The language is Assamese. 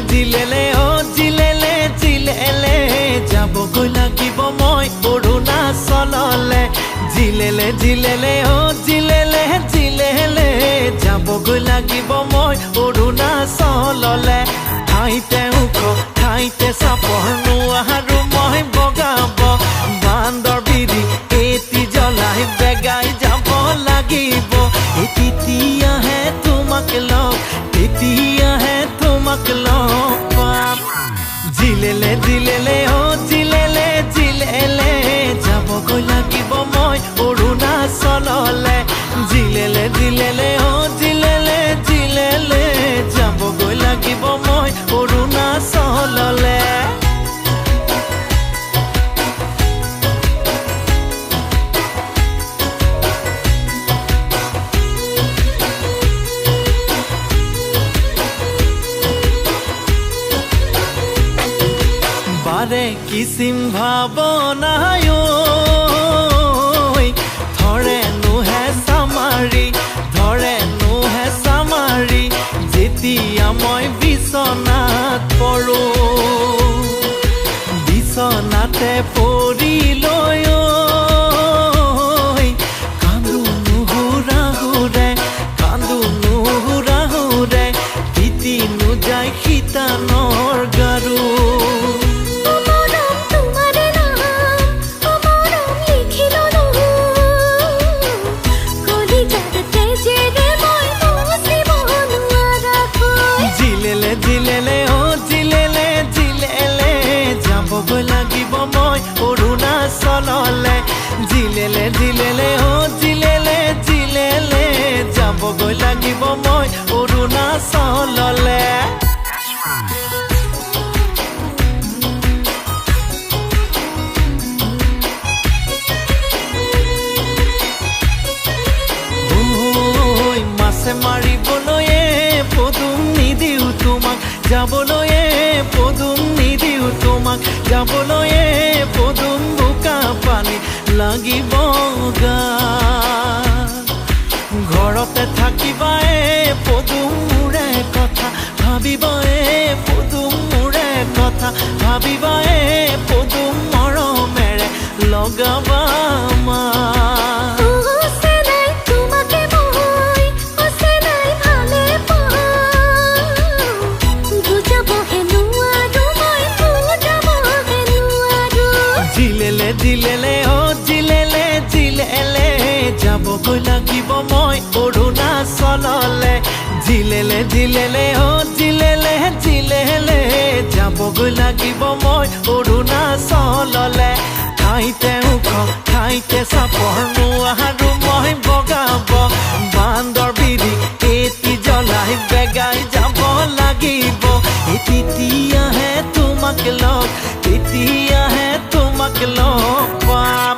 জিলেলে অ জিলেলে জিলেলে যাবগৈ লাগিব মই অৰুণাচললে জিলেলে জিলেলে অ জিলেলে জিলেলে যাবগৈ লাগিব মই অৰুণাচললে ঠাইতে ওখ ঠাইতে চাপৰ নোৱাৰো মই বগাব বান্দৰ বিৰি এটি জ্বলাই বেগাই যাব লাগিব তেতিয়াহে তোমাক লগ তেতিয়াহে তোমাক লগ পাম জিলেলে জিলেলে অ জিলেলে জিলেলে যাবগৈ লাগিব মই অৰুণাচললে জিলেলে জিলেলে অ জিলেলে জিলেলে যাবগৈ লাগিব মই অৰুণাচললে বাৰে কিসিম ভাবনায় ধৰে নুহে সামাৰি যেতিয়া মই বিছনাত পৰো বিছনাতে পৰি লৈ কান্দো নুহুৰা হুৰে তিতি নুযায় শীতানৰ গাৰু জিলেলে অ জিলেলে জিলেলে যাবগৈ লাগিব মই অৰুণাচললে জিলেলে জিলেলে অ জিলেলে জিলেলে যাবগৈ লাগিব মই অৰুণাচললে মাছে মাৰিবলৈয়ে পদুম নিদিওঁ তোমাক যাবলৈয়ে পদুম নিদিওঁ তোমাক যাবলৈয়ে পদুম বোকা পানী লাগিব গা ঘৰতে থাকিবায়ে পদুম মোৰে কথা ভাবিবায়ে পদুম মোৰে কথা ভাবিবায়ে পদুম মৰমেৰে লগাবা মা জিলেলে অ জিলেলে জিলেলে যাবগৈ লাগিব মই অৰুণাচললে জিলেলে জিলেলে অ জিলেলে জিলেলে যাবগৈ লাগিব মই অৰুণাচললে ঠাইতে ওখ ঠাইতে চাপৰ নোৱাৰো মই বগাব বান্দৰ বিৰি এটি জ্বলাই বেগাই যাব লাগিব তেতিয়াহে তোমাক লগ তেতিয়াহে তোমাক লগ পাম